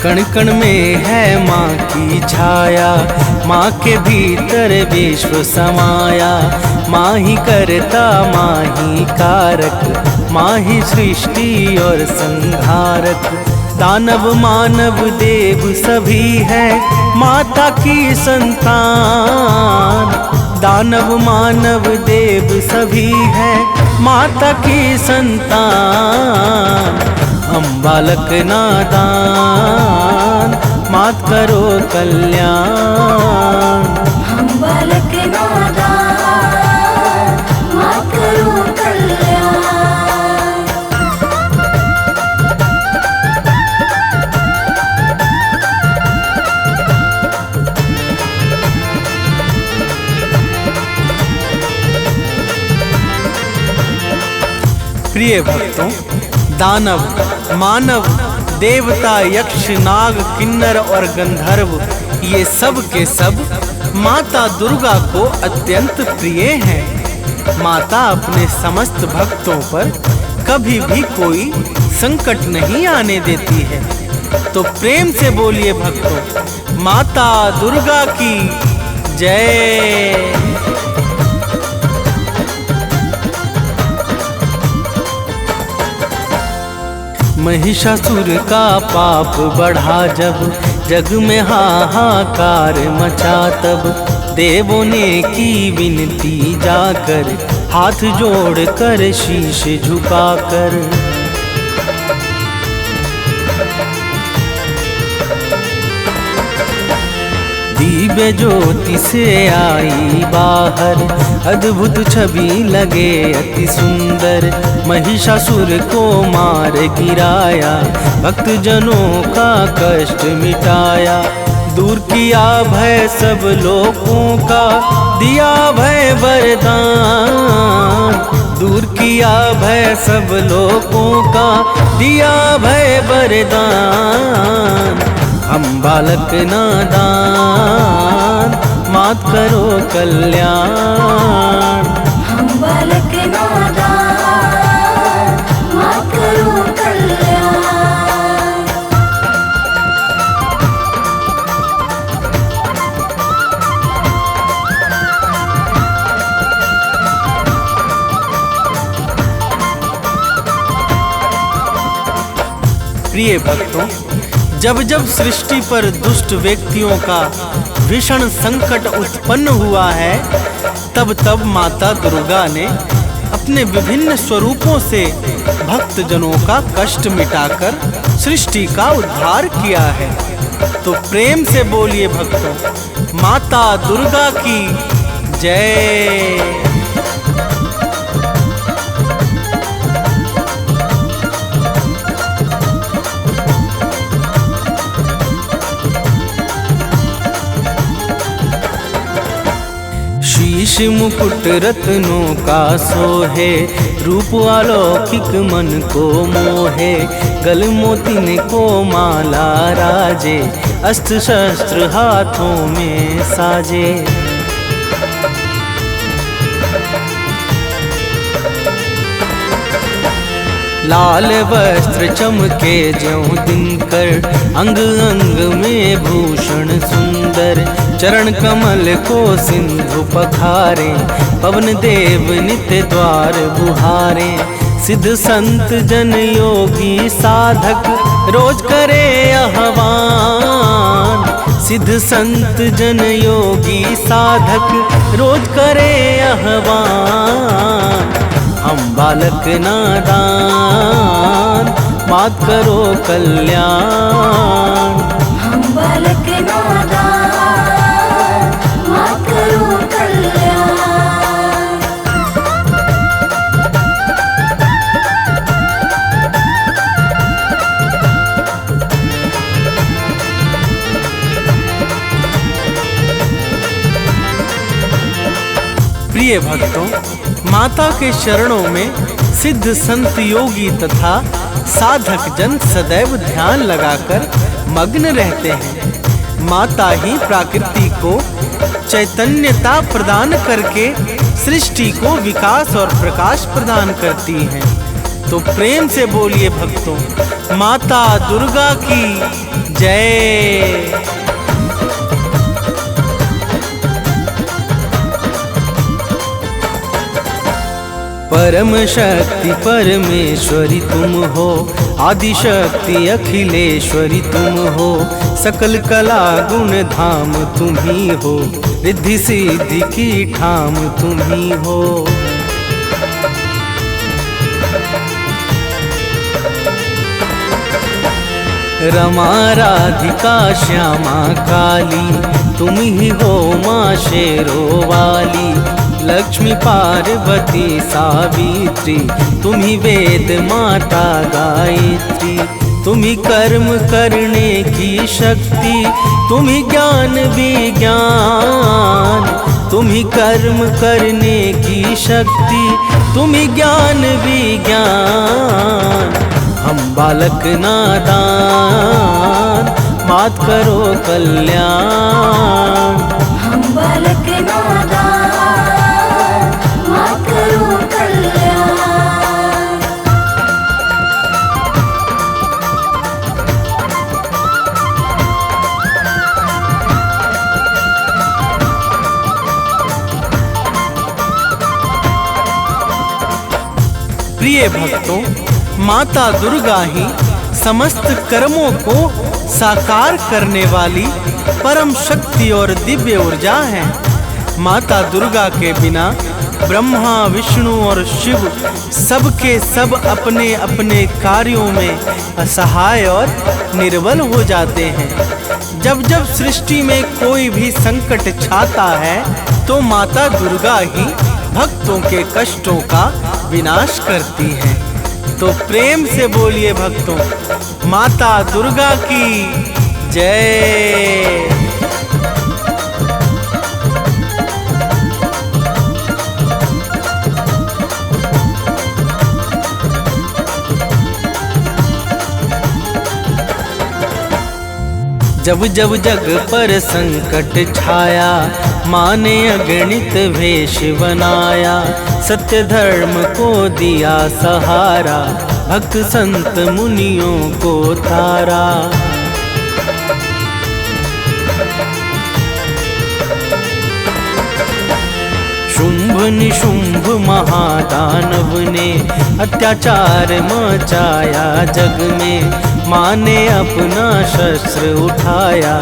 कण कण में है माँ की छाया, माँ के भीतर विश्व समाया। माँ ही करता माँ ही कारक, माँ ही सृष्टि और संहारक। दानव मानव देव सभी है माता की संतान। दानव मानव देव सभी है माता की संतान। हम बालक नादान, मात करो कल्याण। हम बालक नादान, मात करो कल्याण। प्रिय भक्तों, दानव, मानव, देवता, यक्ष, नाग, किन्नर और गंधर्व ये सब के सब माता दुर्गा को अत्यंत प्रिय हैं। माता अपने समस्त भक्तों पर कभी भी कोई संकट नहीं आने देती है। तो प्रेम से बोलिए भक्तों, माता दुर्गा की जय। महिषासुर का पाप बढ़ा जब, जग में हाहाकार मचा तब। देवों ने की विनती जाकर, हाथ जोड़कर शीश झुकाकर। दिव्य ज्योति से आई बाहर, अद्भुत छवि लगे अति सुंदर। महिषासुर को मार गिराया, भक्त जनों का कष्ट मिटाया। दूर किया भय सब लोगों का, दिया भय वरदान। दूर किया भय सब लोगों का, दिया भय वरदान। हम बालक नादान, मात करो कल्याण। हम बालक नादान, मात करो कल्याण। प्रिय भक्तों, जब जब सृष्टि पर दुष्ट व्यक्तियों का भीषण संकट उत्पन्न हुआ है, तब तब माता दुर्गा ने अपने विभिन्न स्वरूपों से भक्त जनों का कष्ट मिटाकर सृष्टि का उद्धार किया है। तो प्रेम से बोलिए भक्तों, माता दुर्गा की जय। शीश शीश मुकुट रत्नों का सोहे, रूप अलौकिक मन को मोहे। गल मोतिन को माला राजे, अस्त्र शस्त्र हाथों में साजे। लाल वस्त्र चमके ज्यों दिनकर, अंग अंग में भूषण सुंदर। चरण कमल को सिंधु पखारे, पवन देव नित्य द्वार बुहारे। सिद्ध संत जन योगी साधक, रोज करे आह्वान। सिद्ध संत जन योगी साधक, रोज करे आह्वान। हम बालक नादान, मात करो कल्याण। हम बालक नादान, मात करो कल्याण। प्रिय भक्तों, माता के चरणों में सिद्ध संत योगी तथा साधक जन सदैव ध्यान लगाकर मग्न रहते हैं। माता ही प्रकृति को चैतन्यता प्रदान करके सृष्टि को विकास और प्रकाश प्रदान करती हैं। तो प्रेम से बोलिए भक्तों, माता दुर्गा की जय। परम शक्ति परमेश्वरी तुम हो, आदि शक्ति अखिलेश्वरी तुम हो। सकल कला गुण धाम तुम ही हो, रिद्धि सिद्धि की ठाम तुम ही हो। रमा राधिका श्यामा काली, तुम ही हो माँ शेरो वाली। लक्ष्मी पार्वती सावित्री, तुम ही वेद माता गायत्री। तुम ही कर्म करने की शक्ति, तुम ही ज्ञान विज्ञान। तुम ही कर्म करने की शक्ति, तुम ही ज्ञान विज्ञान। हम बालक नादान, मात करो कल्याण। हम बालक नादान, मात करो कल्याण। प्रिय भक्तों, माता दुर्गा ही समस्त कर्मों को साकार करने वाली परम शक्ति और दिव्य ऊर्जा है। माता दुर्गा के बिना ब्रह्मा विष्णु और शिव सबके सब अपने अपने कार्यों में असहाय और निर्बल हो जाते हैं। जब जब सृष्टि में कोई भी संकट छाता है तो माता दुर्गा ही भक्तों के कष्टों का विनाश करती है। तो प्रेम से बोलिए भक्तों, माता दुर्गा की जय। जब जब जग पर संकट छाया, माँ ने अगणित वेश बनाया। सत्य धर्म को दिया सहारा, भक्त संत मुनियों को तारा। शुंभ निशुंभ महादानव ने अत्याचार मचाया जग में। माँ ने अपना शस्त्र उठाया,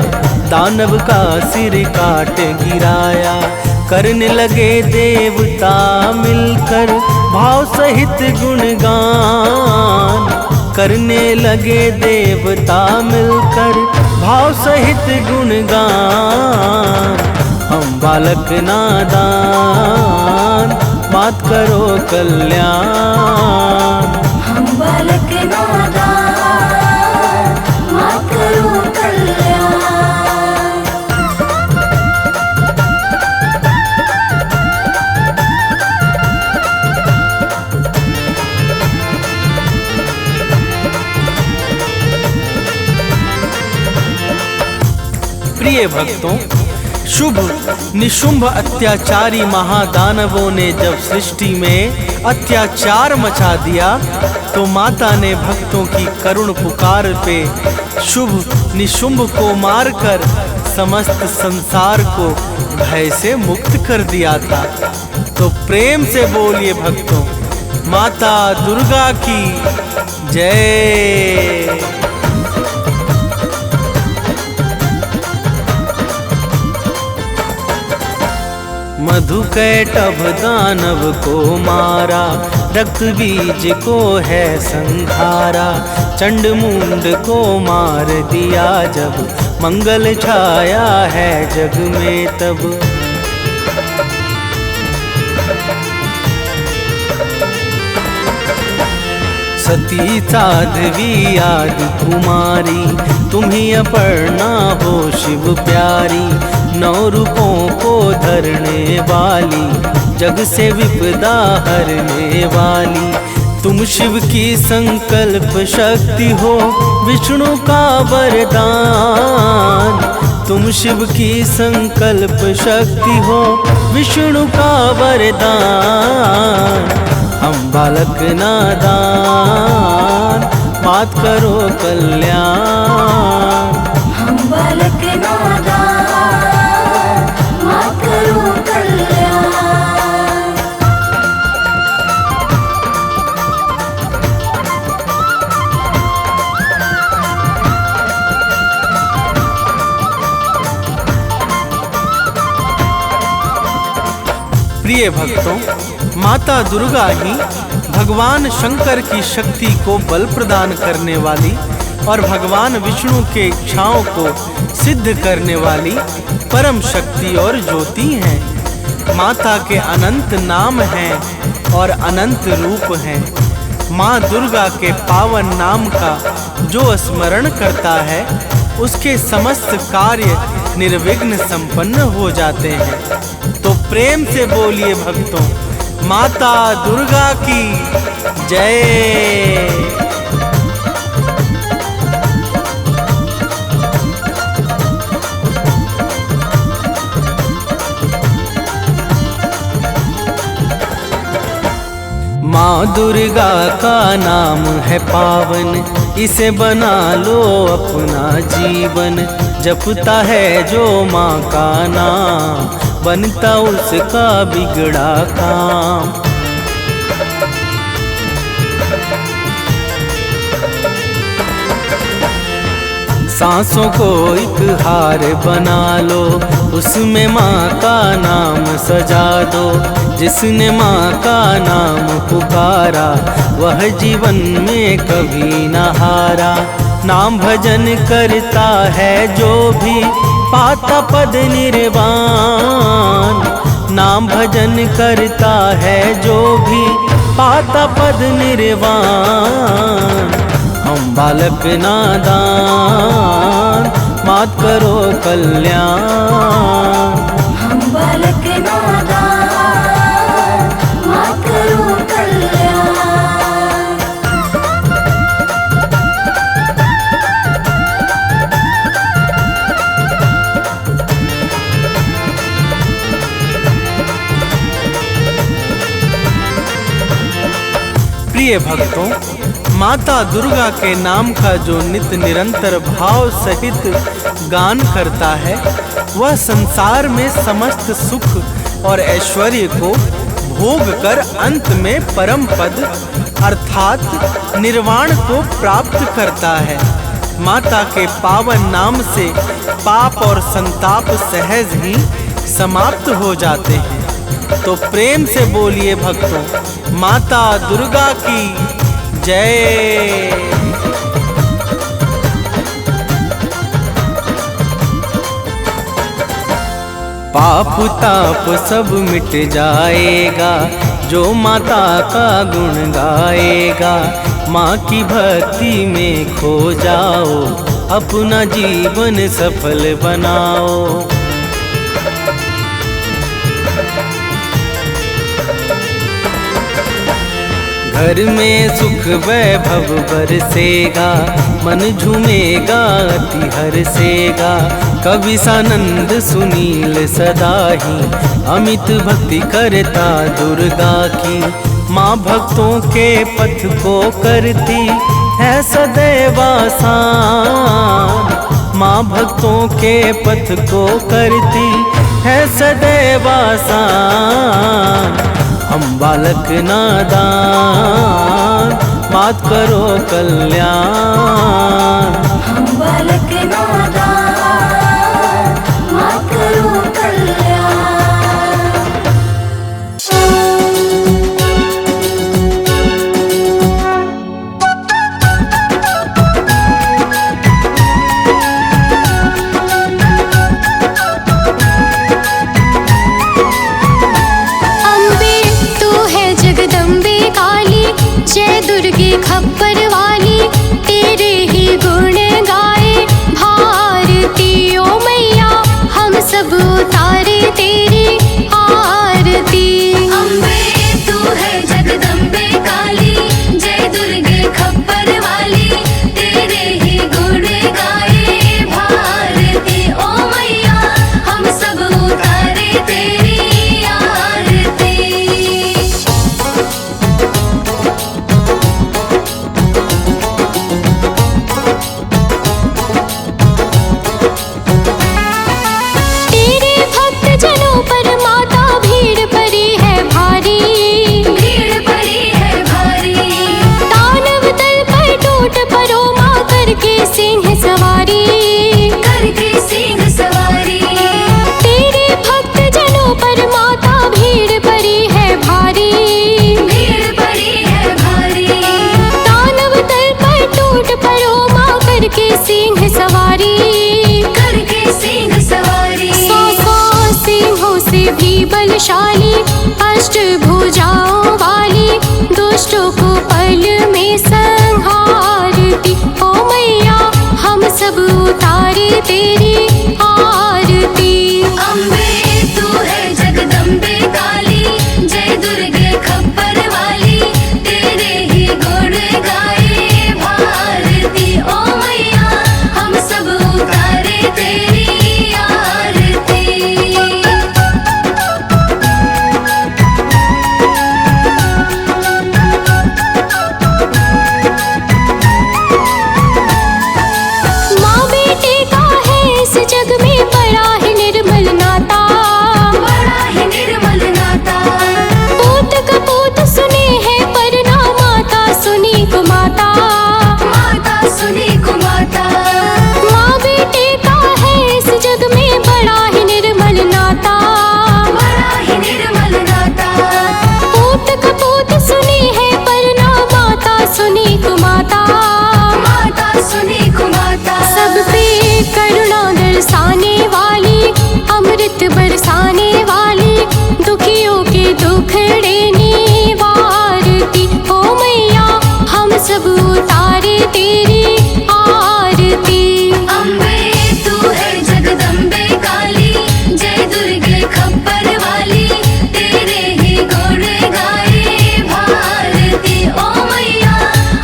दानव का सिर काट गिराया। करने लगे देवता मिलकर भाव सहित गुणगान। करने लगे देवता मिलकर भाव सहित गुणगान। हम बालक नादान, मात करो कल्याण। हम बालक नादान, मात करो कल्याण। प्रिय भक्तों, शुभ निशुंभ अत्याचारी महादानवों ने जब सृष्टि में अत्याचार मचा दिया, तो माता ने भक्तों की करुण पुकार पे शुभ निशुंभ को मारकर समस्त संसार को भय से मुक्त कर दिया था। तो प्रेम से बोलिए भक्तों, माता दुर्गा की जय। मधुकैटभ दानव को मारा, रक्त बीज को है संहारा। चंड मुंड को मार दिया जब, मंगल छाया है जग में तब। सती साध्वी आदि कुमारी, तुम्ही अपर्णा हो शिव प्यारी। 9 रूपों को धरने वाली, जग से विपदा हरने वाली। तुम शिव की संकल्प शक्ति हो, विष्णु का वरदान। तुम शिव की संकल्प शक्ति हो, विष्णु का वरदान। हम बालक नादान, मात करो कल्याण। हम बालक नादान, मात करो कल्याण। प्रिय भक्तों, माता दुर्गा ही भगवान शंकर की शक्ति को बल प्रदान करने वाली और भगवान विष्णु के इच्छाओं को सिद्ध करने वाली परम शक्ति और ज्योति हैं। माता के अनंत नाम हैं और अनंत रूप हैं। माँ दुर्गा के पावन नाम का जो स्मरण करता है, उसके समस्त कार्य निर्विघ्न संपन्न हो जाते हैं। तो प्रेम से बोलिए भक्तों, माता दुर्गा की जय। माँ दुर्गा का नाम है पावन, इसे बना लो अपना जीवन। जपता है जो माँ का नाम, बनता उसका बिगड़ा काम। सांसों को एक हार बना लो, उसमें माँ का नाम सजा दो। जिसने माँ का नाम पुकारा, वह जीवन में कभी न हारा। नाम भजन करता है जो भी, पाता पद निर्वाण। नाम भजन करता है जो भी, पाता पद निर्वाण। हम बालक नादान, मात करो कल्याण। हम बालक नादान, मात करो कल्याण। प्रिय भक्तों, माता दुर्गा के नाम का जो नित्य निरंतर भाव सहित गान करता है, वह संसार में समस्त सुख और ऐश्वर्य को भोग कर अंत में परम पद अर्थात निर्वाण को प्राप्त करता है। माता के पावन नाम से पाप और संताप सहज ही समाप्त हो जाते हैं। तो प्रेम से बोलिए भक्तों, माता दुर्गा की जय। पाप ताप सब मिट जाएगा, जो माता का गुण गाएगा। माँ की भक्ति में खो जाओ, अपना जीवन सफल बनाओ। घर में सुख वैभव बरसेगा, मन झूमेगा अति हर्षेगा। कवि सानंद सुनील सदा ही अमित भक्ति करता दुर्गा की। माँ भक्तों के पथ को करती है सदैव आसान, माँ भक्तों के पथ को करती है सदैव आसान। हम बालक नादान मात करो कल्याण, हम बालक नादान मात करो कल्याण। अम्बे तू है जगदम्बे काली, जय दुर्गे खप्पर वाली, तेरे ही गुण गाए भारती ओ मैया, हम सब उतारे तेरी आरती। अम्बे तू है जगदम्बे काली, जय दुर्गे खप्पर वाली, तेरे ही गुण गाए भारती ओ मैया, हम सब उतारे तेरी आरती। तेरे भक्त जनों पर माता भीड़ पड़ी है भारी, भीड़ पड़ी है भारी, दानव दल पर टूट पड़ो माँ करके सिंह सवारी, करके सिंह सवारी। तेरे भक्त जनों पर माता भीड़ पड़ी है भारी, भीड़ पड़ी है भारी, दानव दल पर टूट पड़ो माँ करके सिंह सवारी, करके सिंह सवारी। सौ सिंहों से भी बलशाली, अष्ट भुजाओं वाली, दुष्टों को पल में संहारती ओ मैया, हम सब उतारे तेरी आरती। अम्बे तू है जगदम्बे काली, जय दुर्गे खप्पर वाली, तेरे ही गुण गाए भारती ओ मैया, हम सब उतारे तेरी आरती। माँ बेटे का है इस जग में बड़ा ही निर्मल नाता, बड़ा ही निर्मल नाता, पूत कपूत सुने हैं पर ना माता सुनी को माता। माता सुनी को माता, माँ बेटे का है इस जग में बड़ा ही निर्मल नाता, बड़ा ही निर्मल नाता, पूत कपूत सुनी है पर ना माता सुनी को माता। माता सुनी को माता, सब पे करुणा दर्शाने वाली, अमृत बरसाने वाली, दुखियों के दुखड़े निवारती ओ मैया, हम सब उतारे तेरी आरती। अम्बे तू है जगदम्बे काली, जय दुर्गे खप्पर वाली, तेरे ही गुण गाए भारती ओ मैया,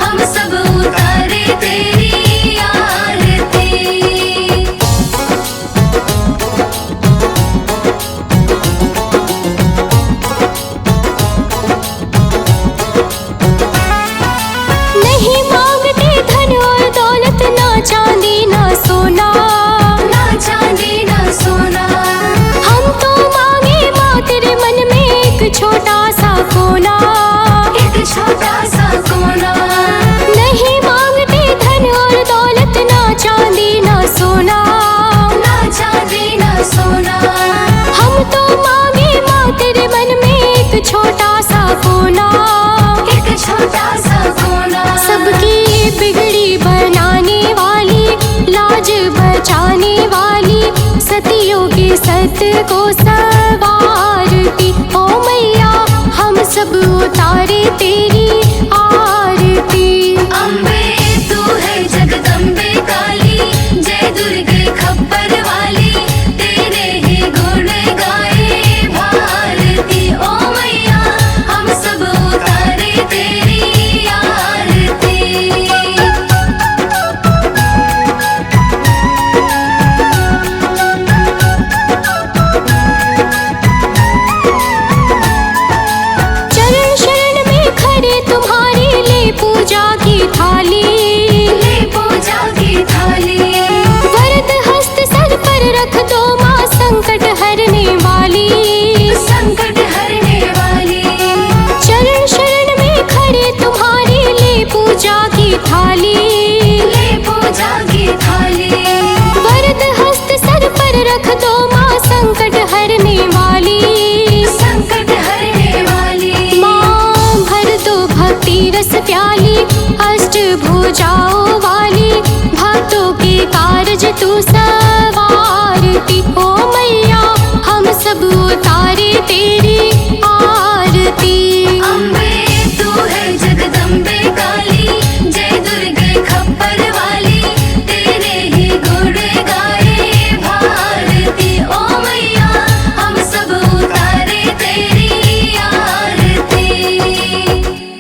हम सब उतारे तेरी आरती। नहीं मांगते धन और दौलत, ना चांदी ना सोना, ना चांदी ना सोना, हम तो मांगे माँ तेरे मन में एक छोटा सा कोना। एक छोटा सा कोना। नहीं मांगते धन और दौलत, ना चांदी ना सोना, ना चांदी ना सोना, हम तो मांगे माँ तेरे मन में एक छोटा सा कोना। एक छोटा सा कोना, सबकी बिगड़ी बनाने वाली, लाज बचाने वाली, सतियों के सत को सवार